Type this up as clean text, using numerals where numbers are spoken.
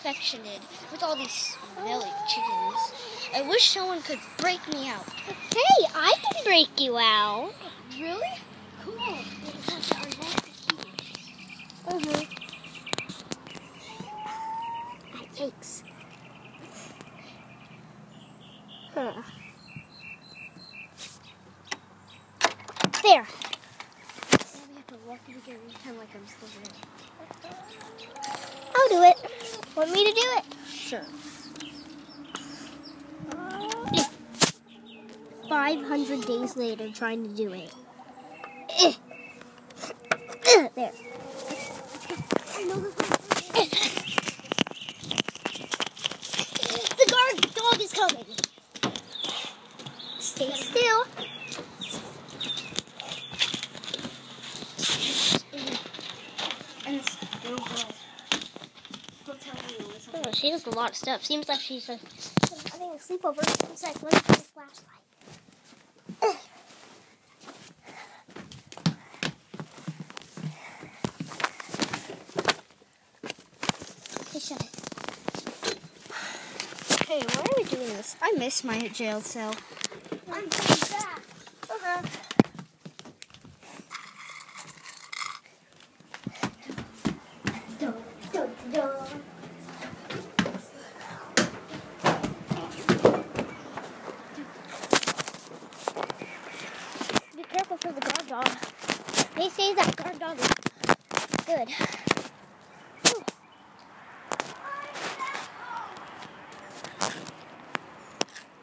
infected with all these smelly chickens. I wish someone could break me out. Hey, I can break you out. Really? Cool. Thanks. Huh. There. We have to walk it again and pretend like I'm still there. I'll do it. Want me to do it? Sure. 500 days later, trying to do it. There. The guard dog is coming. Stay still. Oh, she does a lot of stuff. Seems like she's having a sleepover. Seems like, let me get a flashlight. Shut it. Hey, why are we doing this? I miss my jail cell. I'm coming back. Be careful for the guard dog. They say that guard dog is good.